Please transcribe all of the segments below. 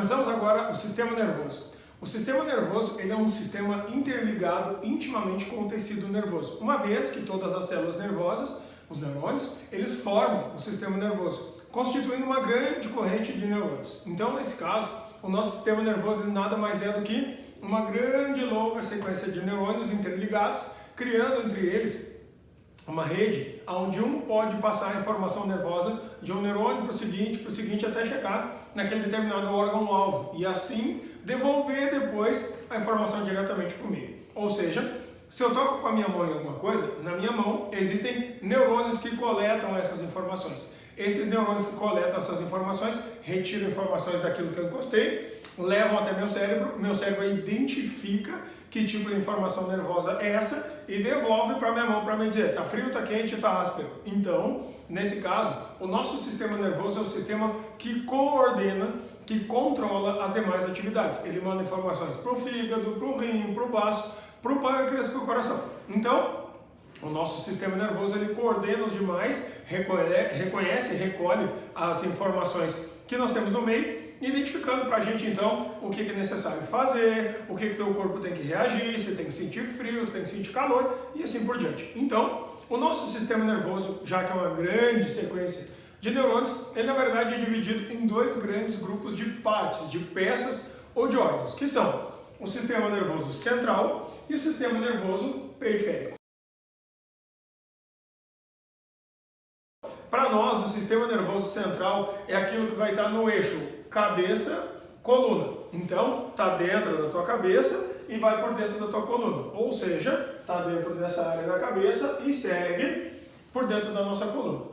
Começamos agora o sistema nervoso. O sistema nervoso ele é um sistema interligado intimamente com o tecido nervoso, uma vez que todas as células nervosas, os neurônios, eles formam o sistema nervoso, constituindo uma grande corrente de neurônios. Então, nesse caso, o nosso sistema nervoso nada mais é do que uma grande e longa sequência de neurônios interligados, criando entre eles uma rede onde um pode passar a informação nervosa de um neurônio para o seguinte até chegar naquele determinado órgão-alvo e assim devolver depois a informação diretamente para o meio. Ou seja, se eu toco com a minha mão em alguma coisa, na minha mão existem neurônios que coletam essas informações. Esses neurônios que coletam essas informações retiram informações daquilo que eu encostei, levam até meu cérebro identifica que tipo de informação nervosa é essa e devolve para minha mão para me dizer, está frio, está quente, está áspero. Então, nesse caso, o nosso sistema nervoso é o sistema que coordena, que controla as demais atividades. Ele manda informações para o fígado, para o rim, para o baço, para o pâncreas, para o coração. Então, o nosso sistema nervoso ele coordena os demais, reconhece e recolhe as informações que nós temos no meio, identificando para a gente então o que é necessário fazer, o que o teu corpo tem que reagir, se tem que sentir frio, se tem que sentir calor e assim por diante. Então, o nosso sistema nervoso, já que é uma grande sequência de neurônios, ele na verdade é dividido em dois grandes grupos de partes, de peças ou de órgãos, que são o sistema nervoso central e o sistema nervoso periférico. Para nós, o sistema nervoso central é aquilo que vai estar no eixo cabeça-coluna. Então, está dentro da tua cabeça e vai por dentro da tua coluna. Ou seja, está dentro dessa área da cabeça e segue por dentro da nossa coluna.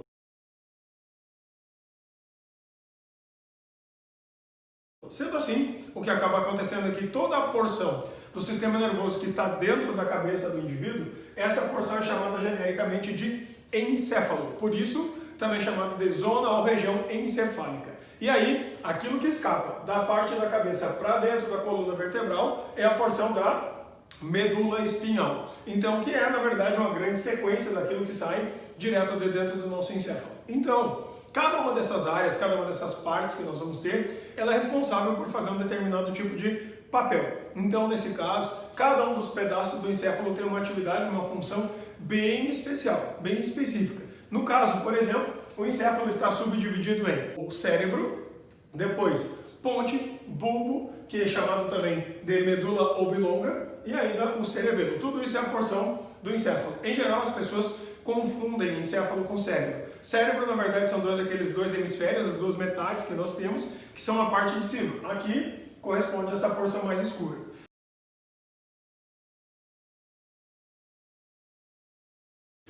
Sendo assim, o que acaba acontecendo é que toda a porção do sistema nervoso que está dentro da cabeça do indivíduo, essa porção é chamada genericamente de encéfalo. Por isso, também chamada de zona ou região encefálica. E aí, aquilo que escapa da parte da cabeça para dentro da coluna vertebral é a porção da medula espinhal. Então, que é, na verdade, uma grande sequência daquilo que sai direto de dentro do nosso encéfalo. Então, cada uma dessas áreas, cada uma dessas partes que nós vamos ter, ela é responsável por fazer um determinado tipo de papel. Então, nesse caso, cada um dos pedaços do encéfalo tem uma atividade, uma função bem especial, bem específica. No caso, por exemplo, o encéfalo está subdividido em o cérebro, depois ponte, bulbo, que é chamado também de medula oblonga, e ainda o cerebelo. Tudo isso é a porção do encéfalo. Em geral, as pessoas confundem encéfalo com cérebro. Cérebro, na verdade, são aqueles dois hemisférios, as duas metades que nós temos, que são a parte de cima. Aqui corresponde a essa porção mais escura.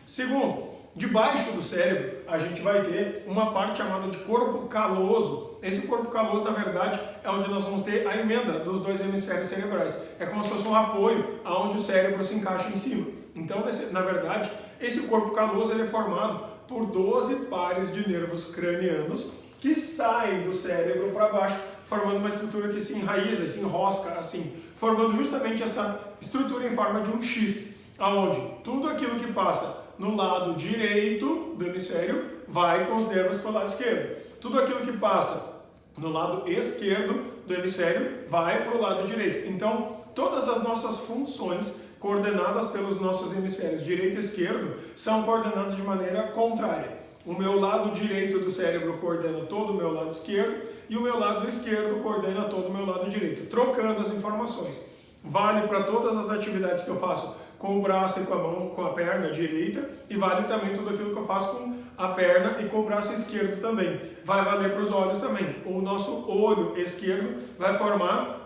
Segundo, debaixo do cérebro, a gente vai ter uma parte chamada de corpo caloso. Esse corpo caloso, na verdade, é onde nós vamos ter a emenda dos dois hemisférios cerebrais. É como se fosse um apoio aonde o cérebro se encaixa em cima. Então, na verdade, esse corpo caloso ele é formado por 12 pares de nervos cranianos que saem do cérebro para baixo, formando uma estrutura que se enraiza, se enrosca assim, formando justamente essa estrutura em forma de um X, aonde tudo aquilo que passa no lado direito do hemisfério vai com os nervos para o lado esquerdo. Tudo aquilo que passa no lado esquerdo do hemisfério vai para o lado direito. Então, todas as nossas funções coordenadas pelos nossos hemisférios direito e esquerdo são coordenadas de maneira contrária. O meu lado direito do cérebro coordena todo o meu lado esquerdo e o meu lado esquerdo coordena todo o meu lado direito, trocando as informações. Vale para todas as atividades que eu faço com o braço e com a mão, com a perna direita, e vale também tudo aquilo que eu faço com a perna e com o braço esquerdo também. Vai valer para os olhos também. O nosso olho esquerdo vai formar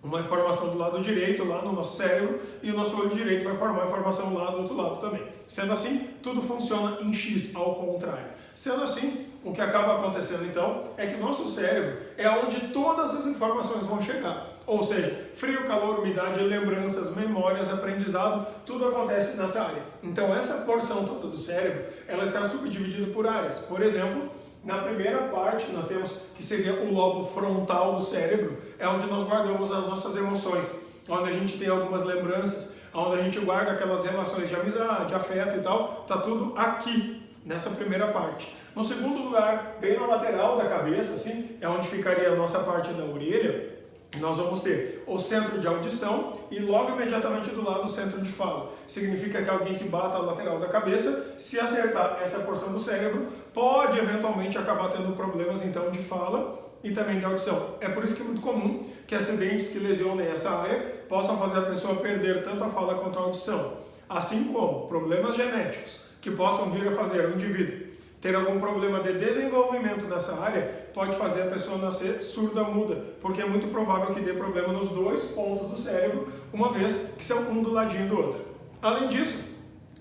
uma informação do lado direito lá no nosso cérebro e o nosso olho direito vai formar a informação lá do outro lado também. Sendo assim, tudo funciona em X, ao contrário. Sendo assim, o que acaba acontecendo então é que o nosso cérebro é onde todas as informações vão chegar. Ou seja, frio, calor, umidade, lembranças, memórias, aprendizado, tudo acontece nessa área. Então essa porção toda do cérebro, ela está subdividida por áreas. Por exemplo, na primeira parte, nós temos que seria o lobo frontal do cérebro, é onde nós guardamos as nossas emoções, onde a gente tem algumas lembranças, onde a gente guarda aquelas relações de amizade, de afeto e tal, tá tudo aqui. nessa primeira parte. No segundo lugar, bem na lateral da cabeça, assim, é onde ficaria a nossa parte da orelha. Nós vamos ter o centro de audição e logo imediatamente do lado o centro de fala. Significa que alguém que bata a lateral da cabeça, se acertar essa porção do cérebro, pode eventualmente acabar tendo problemas então de fala e também de audição. É por isso que é muito comum que acidentes que lesionem essa área possam fazer a pessoa perder tanto a fala quanto a audição. Assim como problemas genéticos que possam vir a fazer o indivíduo ter algum problema de desenvolvimento nessa área, pode fazer a pessoa nascer surda-muda, porque é muito provável que dê problema nos dois pontos do cérebro, uma vez que são um do ladinho do outro. Além disso,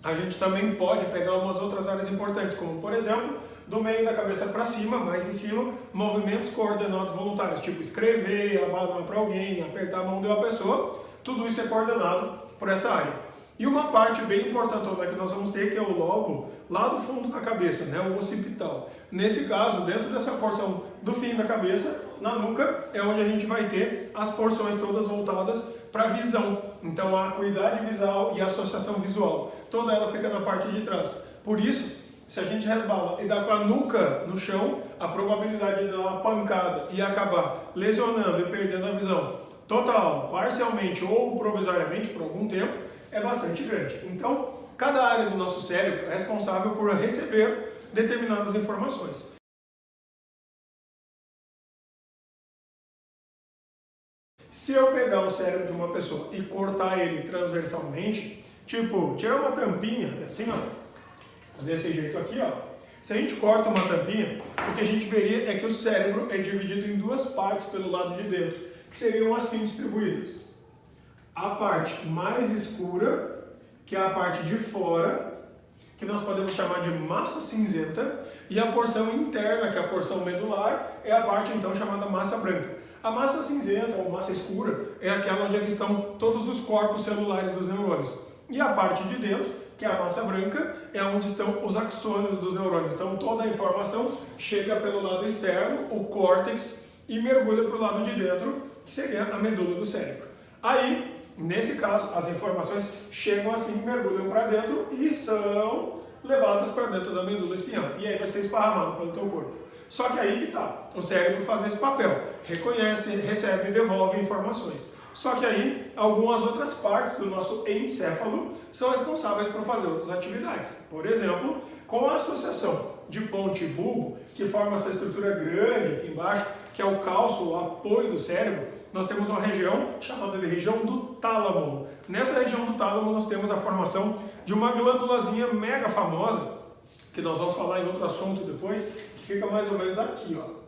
a gente também pode pegar umas outras áreas importantes, como por exemplo, do meio da cabeça para cima, mais em cima, movimentos coordenados voluntários, tipo escrever, abanar para alguém, apertar a mão de uma pessoa, tudo isso é coordenado por essa área. E uma parte bem importante que nós vamos ter, que é o lobo lá do fundo da cabeça, né, o occipital. Nesse caso, dentro dessa porção do fim da cabeça, na nuca, é onde a gente vai ter as porções todas voltadas para a visão. Então, a acuidade visual e a associação visual, toda ela fica na parte de trás. Por isso, se a gente resbala e dá com a nuca no chão, a probabilidade de dar uma pancada e acabar lesionando e perdendo a visão total, parcialmente ou provisoriamente por algum tempo, é bastante grande. Então, cada área do nosso cérebro é responsável por receber determinadas informações. Se eu pegar o cérebro de uma pessoa e cortar ele transversalmente, tipo, tirar uma tampinha, assim, ó, desse jeito aqui, ó. Se a gente corta uma tampinha, o que a gente veria é que o cérebro é dividido em duas partes pelo lado de dentro, que seriam assim distribuídas. A parte mais escura, que é a parte de fora, que nós podemos chamar de massa cinzenta, e a porção interna, que é a porção medular, é a parte então chamada massa branca. A massa cinzenta, ou massa escura, é aquela onde estão todos os corpos celulares dos neurônios. E a parte de dentro, que é a massa branca, é onde estão os axônios dos neurônios. Então toda a informação chega pelo lado externo, o córtex, e mergulha para o lado de dentro, que seria a medula do cérebro. Aí, nesse caso, as informações chegam assim, mergulham para dentro e são levadas para dentro da medula espinhal. E aí vai ser esparramado pelo teu corpo. Só que aí que tá, o cérebro faz esse papel, reconhece, recebe e devolve informações. Só que aí, algumas outras partes do nosso encéfalo são responsáveis por fazer outras atividades. Por exemplo, com a associação de ponte e bulbo, que forma essa estrutura grande aqui embaixo, que é o cálcio, o apoio do cérebro, nós temos uma região chamada de região do tálamo. Nessa região do tálamo nós temos a formação de uma glândulazinha mega famosa, que nós vamos falar em outro assunto depois, que fica mais ou menos aqui, ó.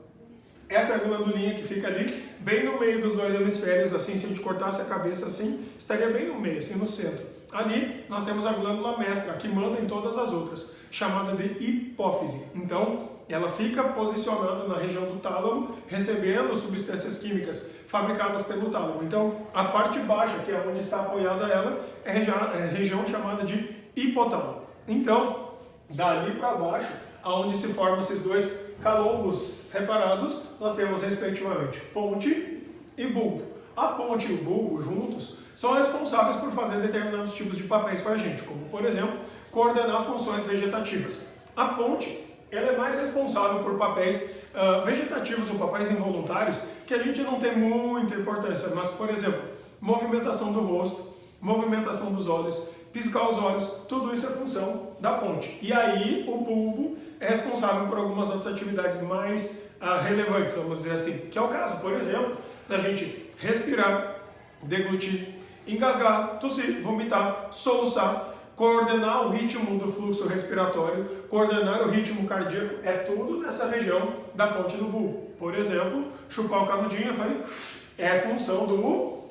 Essa glandulinha que fica ali, bem no meio dos dois hemisférios, assim, se a gente cortasse a cabeça assim, estaria bem no meio, assim, no centro. Ali nós temos a glândula mestra, que manda em todas as outras, chamada de hipófise. Então, ela fica posicionada na região do tálamo, recebendo substâncias químicas fabricadas pelo tálamo. Então, a parte baixa, que é onde está apoiada ela, é a região chamada de hipotálamo. Então, dali para baixo, aonde se formam esses dois calombos separados, nós temos respectivamente ponte e bulbo. A ponte e o bulbo juntos são responsáveis por fazer determinados tipos de papéis para a gente, como por exemplo, coordenar funções vegetativas. A ponte, ela é mais responsável por papéis vegetativos ou papéis involuntários que a gente não tem muita importância, mas por exemplo, movimentação do rosto, movimentação dos olhos, piscar os olhos, tudo isso é função da ponte. E aí o bulbo é responsável por algumas outras atividades mais relevantes, vamos dizer assim, que é o caso, por exemplo, da gente respirar, deglutir, engasgar, tossir, vomitar, soluçar, coordenar o ritmo do fluxo respiratório, coordenar o ritmo cardíaco, é tudo nessa região da ponte do bulbo. Por exemplo, chupar o canudinho é função do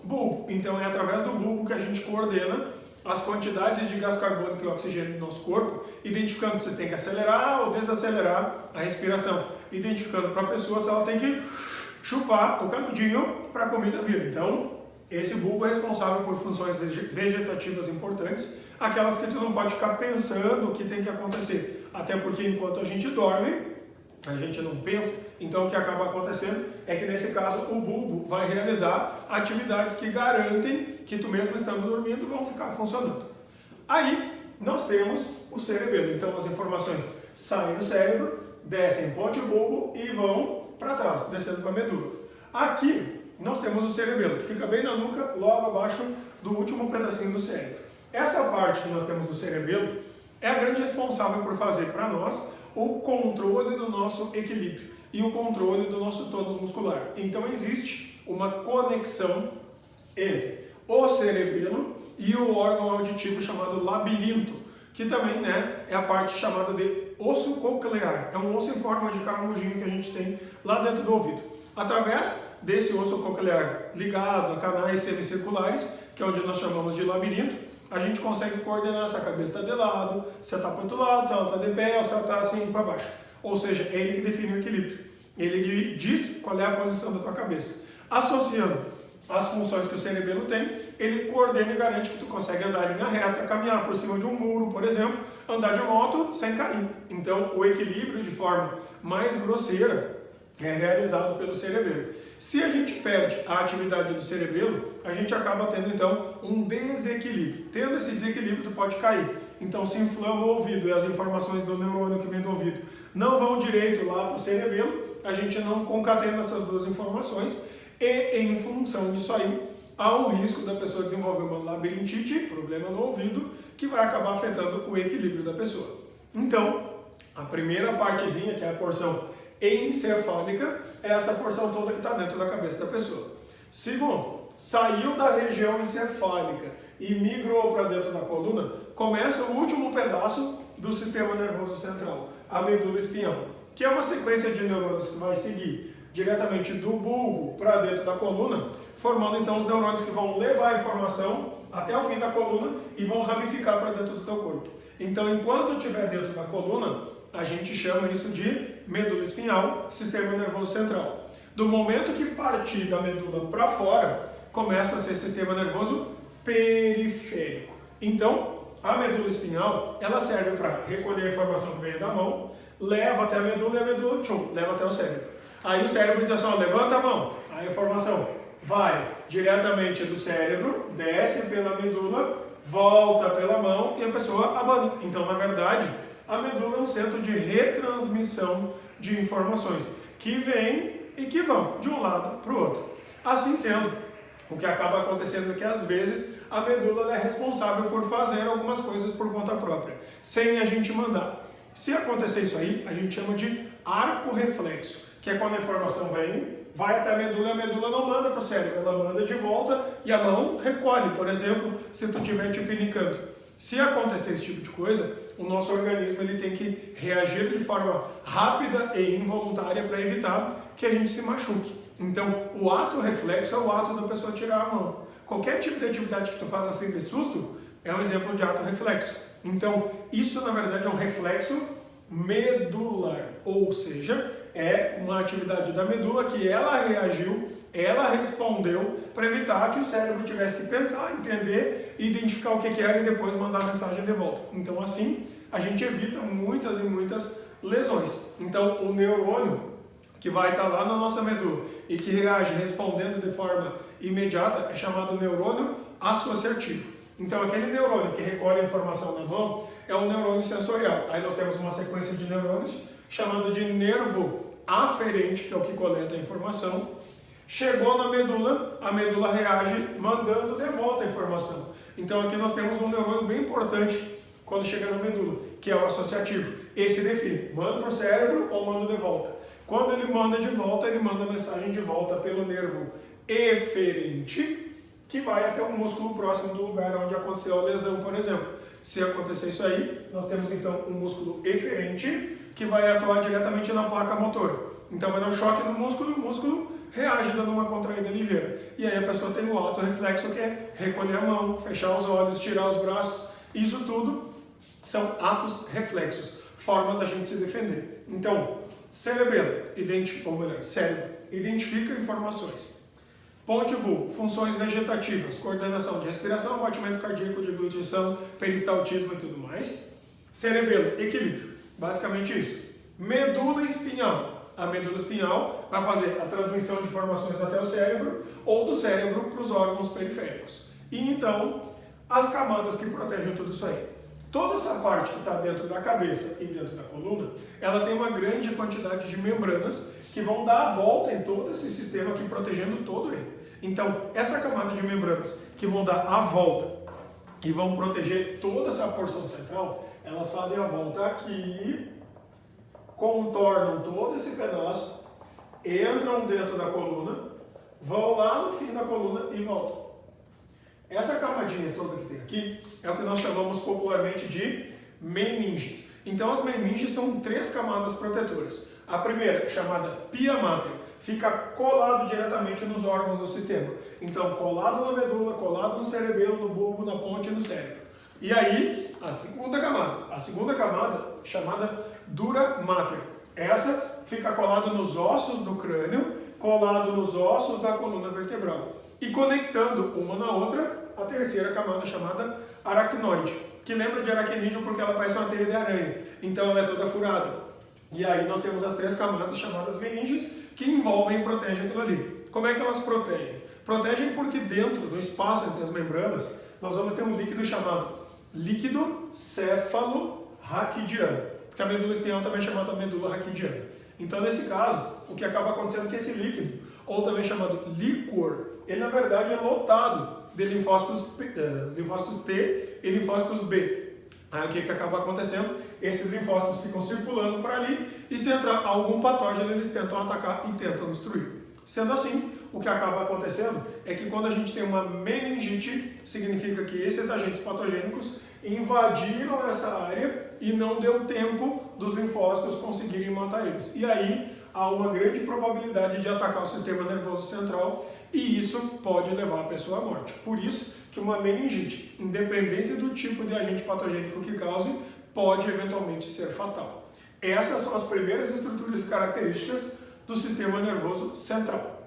bulbo. Então é através do bulbo que a gente coordena as quantidades de gás carbônico e oxigênio do nosso corpo, identificando se tem que acelerar ou desacelerar a respiração, identificando para a pessoa se ela tem que chupar o canudinho para a comida vir. Então, esse bulbo é responsável por funções vegetativas importantes, aquelas que tu não pode ficar pensando o que tem que acontecer, até porque enquanto a gente dorme, a gente não pensa, então o que acaba acontecendo é que nesse caso o bulbo vai realizar atividades que garantem que tu mesmo estando dormindo vão ficar funcionando. Aí nós temos o cerebelo. Então as informações saem do cérebro, descem ponte bulbo e vão para trás, descendo para a medula. Aqui nós temos o cerebelo, que fica bem na nuca, logo abaixo do último pedacinho do cérebro. Essa parte que nós temos do cerebelo é a grande responsável por fazer para nós o controle do nosso equilíbrio e o controle do nosso tônus muscular. Então existe uma conexão entre o cerebelo e o órgão auditivo chamado labirinto, que também é a parte chamada de osso coclear. É um osso em forma de caramujinho que a gente tem lá dentro do ouvido. Através desse osso coclear ligado a canais semicirculares, que é onde nós chamamos de labirinto, a gente consegue coordenar se a cabeça está de lado, se ela está para o outro lado, se ela está de pé ou se ela está assim para baixo. Ou seja, é ele que define o equilíbrio. Ele diz qual é a posição da tua cabeça. Associando as funções que o cerebelo tem, ele coordena e garante que tu consegue andar em linha reta, caminhar por cima de um muro, por exemplo, andar de moto sem cair. Então, o equilíbrio de forma mais grosseira é realizado pelo cerebelo. Se a gente perde a atividade do cerebelo, a gente acaba tendo então um desequilíbrio. Tendo esse desequilíbrio, tu pode cair. Então se inflama o ouvido e as informações do neurônio que vem do ouvido não vão direito lá para o cerebelo, a gente não concatena essas duas informações e em função disso aí, há um risco da pessoa desenvolver uma labirintite, problema no ouvido, que vai acabar afetando o equilíbrio da pessoa. Então, a primeira partezinha, que é a porção encefálica, é essa porção toda que está dentro da cabeça da pessoa. Segundo, saiu da região encefálica e migrou para dentro da coluna, começa o último pedaço do sistema nervoso central, a medula espinhal, que é uma sequência de neurônios que vai seguir diretamente do bulbo para dentro da coluna, formando então os neurônios que vão levar a informação até o fim da coluna e vão ramificar para dentro do teu corpo. Então, enquanto estiver dentro da coluna, a gente chama isso de medula espinhal, sistema nervoso central. Do momento que partir da medula para fora, começa a ser sistema nervoso periférico. Então, a medula espinhal, ela serve para recolher a informação que veio da mão, leva até a medula e a medula, leva até o cérebro. Aí o cérebro diz assim, ó, levanta a mão. Aí a informação vai diretamente do cérebro, desce pela medula, volta pela mão e a pessoa abana. Então, na verdade, a medula é um centro de retransmissão de informações que vêm e que vão de um lado para o outro. Assim sendo, o que acaba acontecendo é que às vezes a medula é responsável por fazer algumas coisas por conta própria, sem a gente mandar. Se acontecer isso aí, a gente chama de arco reflexo, que é quando a informação vem, vai até a medula não manda para o cérebro, ela manda de volta e a mão recolhe, por exemplo, se tu estiver te pinicando. Se acontecer esse tipo de coisa, o nosso organismo ele tem que reagir de forma rápida e involuntária para evitar que a gente se machuque. Então, o ato reflexo é o ato da pessoa tirar a mão. Qualquer tipo de atividade que tu faça assim de susto é um exemplo de ato reflexo. Então, isso na verdade é um reflexo medular, ou seja, é uma atividade da medula que ela reagiu, ela respondeu para evitar que o cérebro tivesse que pensar, entender, identificar o que era e depois mandar a mensagem de volta. Então assim, a gente evita muitas e muitas lesões. Então o neurônio que vai estar lá na nossa medula e que reage respondendo de forma imediata é chamado neurônio associativo. Então aquele neurônio que recolhe a informação na mão é um neurônio sensorial. Aí nós temos uma sequência de neurônios chamado de nervo aferente, que é o que coleta a informação. Chegou na medula, a medula reage mandando de volta a informação. Então aqui nós temos um neurônio bem importante quando chega na medula, que é o associativo. Esse define, manda para o cérebro ou manda de volta. Quando ele manda de volta, ele manda a mensagem de volta pelo nervo eferente, que vai até o músculo próximo do lugar onde aconteceu a lesão, por exemplo. Se acontecer isso aí, nós temos então um músculo eferente que vai atuar diretamente na placa motora. Então vai dar um choque no músculo e o músculo reage dando uma contraída ligeira. E aí a pessoa tem o autorreflexo, que é recolher a mão, fechar os olhos, tirar os braços. Isso tudo são atos reflexos, forma da gente se defender. Então, cérebro identifica informações. Ponte bulbo, funções vegetativas, coordenação de respiração, batimento cardíaco, deglutição, peristaltismo e tudo mais. Cerebelo, equilíbrio, basicamente isso. Medula espinhal. A medula espinhal vai fazer a transmissão de informações até o cérebro ou do cérebro para os órgãos periféricos. E então, as camadas que protegem tudo isso aí. Toda essa parte que está dentro da cabeça e dentro da coluna, ela tem uma grande quantidade de membranas que vão dar a volta em todo esse sistema aqui, protegendo todo ele. Então, essa camada de membranas que vão dar a volta e vão proteger toda essa porção central, elas fazem a volta aqui, contornam todo esse pedaço, entram dentro da coluna, vão lá no fim da coluna e voltam. Essa camadinha toda que tem aqui é o que nós chamamos popularmente de meninges. Então as meninges são 3 camadas protetoras. A primeira, chamada pia mater, fica colado diretamente nos órgãos do sistema. Então colado na medula, colado no cerebelo, no bulbo, na ponte e no cérebro. E aí, a segunda camada, chamada dura mater. Essa fica colada nos ossos do crânio, colado nos ossos da coluna vertebral. E conectando uma na outra, a terceira camada chamada aracnoide, que lembra de aracnídeo porque ela parece uma teia de aranha, então ela é toda furada. E aí nós temos as 3 camadas chamadas meninges, que envolvem e protegem aquilo ali. Como é que elas protegem? Protegem porque dentro do espaço entre as membranas, nós vamos ter um líquido chamado líquido céfalo-raquidiano, porque a medula espinhal também é chamada medula raquidiana. Então, nesse caso, o que acaba acontecendo é que esse líquido, ou também chamado líquor, ele na verdade é lotado de linfócitos T e linfócitos B. Aí o que acaba acontecendo? Esses linfócitos ficam circulando por ali e se entrar algum patógeno eles tentam atacar e tentam destruir. Sendo assim, o que acaba acontecendo é que quando a gente tem uma meningite, significa que esses agentes patogênicos invadiram essa área e não deu tempo dos linfócitos conseguirem matar eles. E aí há uma grande probabilidade de atacar o sistema nervoso central e isso pode levar a pessoa à morte. Por isso que uma meningite, independente do tipo de agente patogênico que cause, pode eventualmente ser fatal. Essas são as primeiras estruturas e características do sistema nervoso central.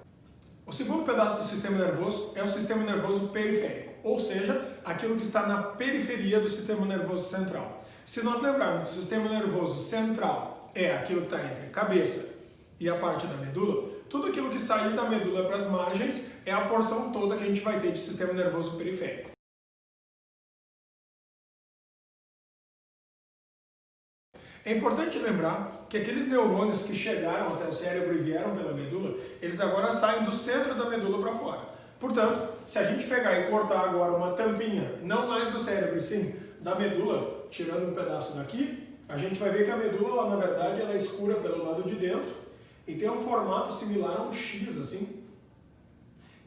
O segundo pedaço do sistema nervoso é o sistema nervoso periférico, ou seja, aquilo que está na periferia do sistema nervoso central. Se nós lembrarmos que o sistema nervoso central é aquilo que está entre a cabeça e a parte da medula, tudo aquilo que sair da medula para as margens é a porção toda que a gente vai ter de sistema nervoso periférico. É importante lembrar que aqueles neurônios que chegaram até o cérebro e vieram pela medula, eles agora saem do centro da medula para fora. Portanto, se a gente pegar e cortar agora uma tampinha, não mais do cérebro, e sim da medula, tirando um pedaço daqui, a gente vai ver que a medula, na verdade, ela é escura pelo lado de dentro e tem um formato similar a um X, assim,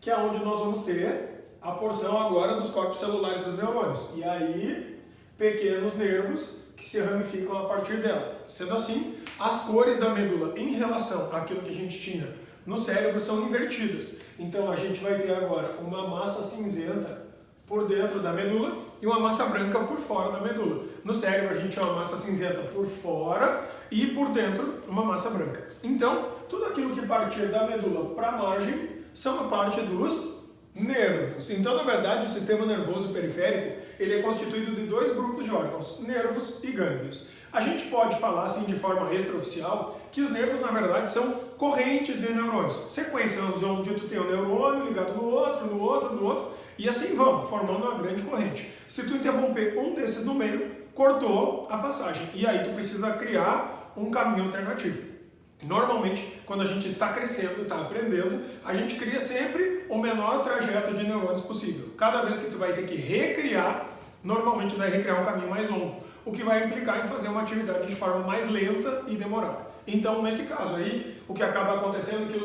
que é onde nós vamos ter a porção agora dos corpos celulares dos neurônios. E aí, pequenos nervos que se ramificam a partir dela. Sendo assim, as cores da medula em relação àquilo que a gente tinha no cérebro são invertidas. Então a gente vai ter agora uma massa cinzenta por dentro da medula e uma massa branca por fora da medula. No cérebro a gente tinha uma massa cinzenta por fora e por dentro uma massa branca. Então, tudo aquilo que partir da medula para a margem são a parte dos nervos. Então, na verdade, o sistema nervoso periférico ele é constituído de 2 grupos de órgãos, nervos e gânglios. A gente pode falar assim de forma extraoficial que os nervos, na verdade, são correntes de neurônios. Sequências onde tu tem um neurônio ligado no outro, no outro, no outro, e assim vão, formando uma grande corrente. Se tu interromper um desses no meio, cortou a passagem. E aí tu precisa criar um caminho alternativo. Normalmente, quando a gente está crescendo, está aprendendo, a gente cria sempre o menor trajeto de neurônios possível. Cada vez que tu vai ter que recriar, normalmente vai recriar um caminho mais longo, o que vai implicar em fazer uma atividade de forma mais lenta e demorada. Então, nesse caso aí, o que acaba acontecendo é que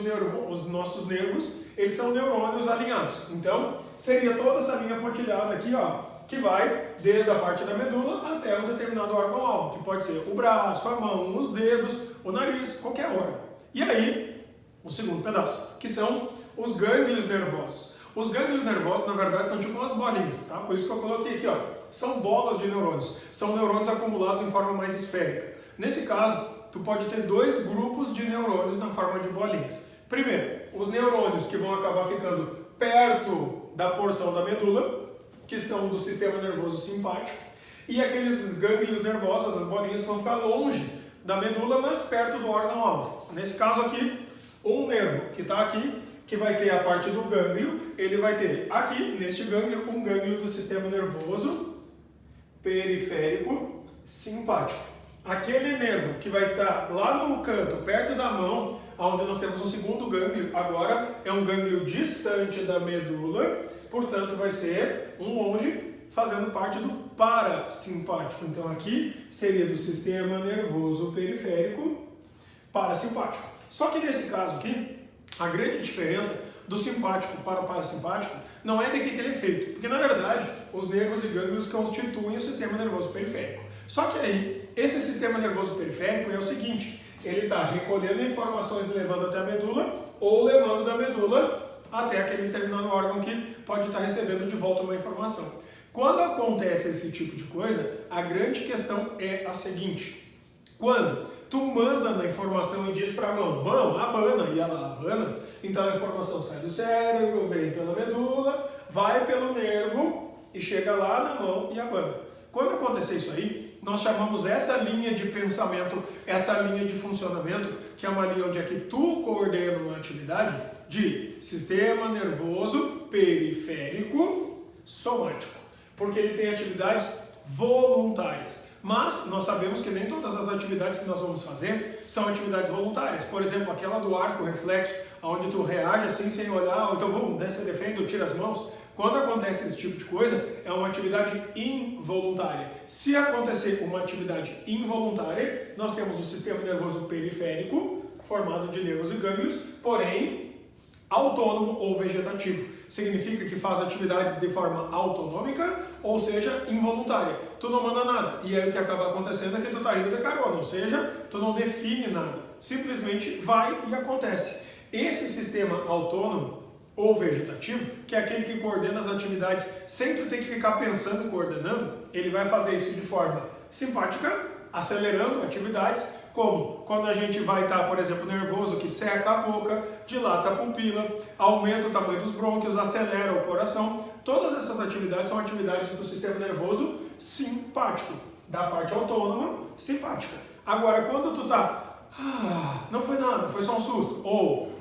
os nossos nervos, eles são neurônios alinhados. Então, seria toda essa linha pontilhada aqui, ó, que vai desde a parte da medula até um determinado órgão-alvo, que pode ser o braço, a mão, os dedos, o nariz, qualquer órgão. E aí, o segundo pedaço, que são os gânglios nervosos. Os gânglios nervosos, na verdade, são tipo umas bolinhas, tá? Por isso que eu coloquei aqui, ó. São bolas de neurônios. São neurônios acumulados em forma mais esférica. Nesse caso, tu pode ter 2 grupos de neurônios na forma de bolinhas. Primeiro, os neurônios que vão acabar ficando perto da porção da medula, que são do sistema nervoso simpático, e aqueles gânglios nervosos, as bolinhas, vão ficar longe da medula, mas perto do órgão-alvo. Nesse caso aqui, um nervo que está aqui, que vai ter a parte do gânglio, ele vai ter aqui, neste gânglio, um gânglio do sistema nervoso periférico simpático. Aquele nervo que vai estar lá no canto, perto da mão, onde nós temos um segundo gânglio, agora é um gânglio distante da medula, portanto vai ser um longe, fazendo parte do parasimpático. Então aqui seria do sistema nervoso periférico parasimpático. Só que nesse caso aqui, a grande diferença do simpático para o parasimpático não é de que ele é feito, porque na verdade os nervos e gânglios constituem o sistema nervoso periférico. Só que aí, esse sistema nervoso periférico é o seguinte, ele está recolhendo informações e levando até a medula, ou levando da medula até aquele determinado órgão que pode estar recebendo de volta uma informação. Quando acontece esse tipo de coisa, a grande questão é a seguinte, quando tu manda na informação e diz para a mão, abana, e ela abana, então a informação sai do cérebro, vem pela medula, vai pelo nervo e chega lá na mão e abana. Quando acontecer isso aí, nós chamamos essa linha de pensamento, essa linha de funcionamento, que é uma linha onde é que tu coordena uma atividade, de sistema nervoso periférico somático, porque ele tem atividades voluntárias. Mas nós sabemos que nem todas as atividades que nós vamos fazer são atividades voluntárias. Por exemplo, aquela do arco reflexo, onde tu reage assim sem olhar, ou então você defende ou tira as mãos. Quando acontece esse tipo de coisa, é uma atividade involuntária. Se acontecer uma atividade involuntária, nós temos o sistema nervoso periférico, formado de nervos e gânglios, porém autônomo ou vegetativo. Significa que faz atividades de forma autonômica, ou seja, involuntária. Tu não manda nada. E aí o que acaba acontecendo é que tu tá indo de carona, ou seja, tu não define nada. Simplesmente vai e acontece. Esse sistema autônomo ou vegetativo, que é aquele que coordena as atividades sem tu ter que ficar pensando e coordenando, ele vai fazer isso de forma simpática, acelerando atividades, como quando a gente vai estar, por exemplo, nervoso, que seca a boca, dilata a pupila, aumenta o tamanho dos brônquios, acelera o coração. Todas essas atividades são atividades do sistema nervoso simpático, da parte autônoma simpática. Agora, quando tu tá, não foi nada, foi só um susto, ou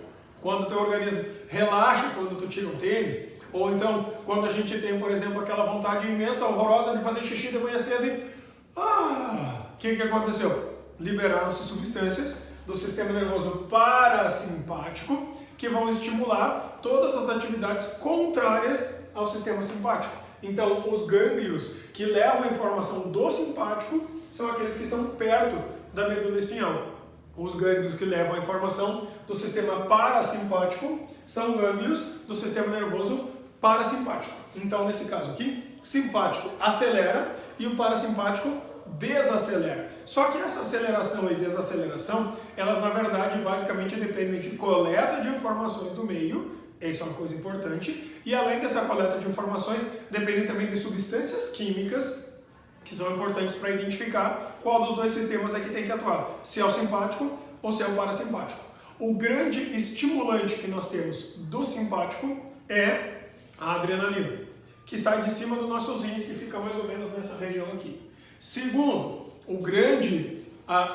quando o teu organismo relaxa quando tu tira um tênis, ou então quando a gente tem, por exemplo, aquela vontade imensa, horrorosa de fazer xixi de manhã cedo e o que aconteceu? Liberaram-se substâncias do sistema nervoso parasimpático que vão estimular todas as atividades contrárias ao sistema simpático. Então, os gânglios que levam a informação do simpático são aqueles que estão perto da medula espinhal. Os gânglios que levam a informação do sistema parasimpático são gânglios do sistema nervoso parasimpático. Então, nesse caso aqui, simpático acelera e o parasimpático desacelera. Só que essa aceleração e desaceleração, elas na verdade basicamente dependem de coleta de informações do meio, isso é uma coisa importante, e além dessa coleta de informações, dependem também de substâncias químicas que são importantes para identificar qual dos dois sistemas é que tem que atuar, se é o simpático ou se é o parasimpático. O grande estimulante que nós temos do simpático é a adrenalina, que sai de cima do nosso rins, que fica mais ou menos nessa região aqui. Segundo, o grande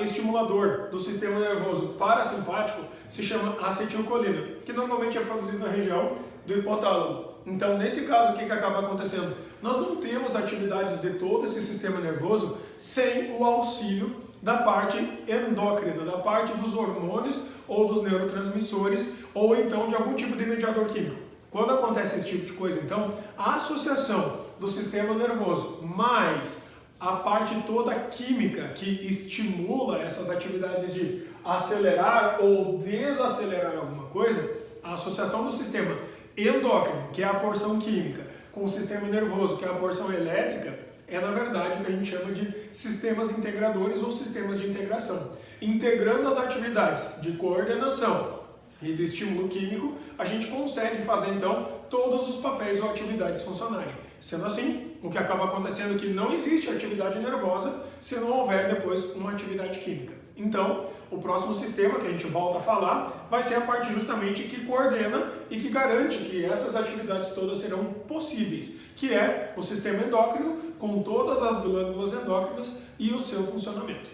estimulador do sistema nervoso parasimpático se chama acetilcolina, que normalmente é produzido na região do hipotálamo. Então, nesse caso, o que acaba acontecendo? Nós não temos atividades de todo esse sistema nervoso sem o auxílio da parte endócrina, da parte dos hormônios ou dos neurotransmissores, ou então de algum tipo de mediador químico. Quando acontece esse tipo de coisa, então, a associação do sistema nervoso mais a parte toda química que estimula essas atividades de acelerar ou desacelerar alguma coisa, a associação do sistema endócrino, que é a porção química, com o sistema nervoso, que é a porção elétrica, é na verdade o que a gente chama de sistemas integradores ou sistemas de integração. Integrando as atividades de coordenação e de estímulo químico, a gente consegue fazer então todos os papéis ou atividades funcionarem. Sendo assim, o que acaba acontecendo é que não existe atividade nervosa se não houver depois uma atividade química. Então, o próximo sistema que a gente volta a falar vai ser a parte justamente que coordena e que garante que essas atividades todas serão possíveis, que é o sistema endócrino com todas as glândulas endócrinas e o seu funcionamento.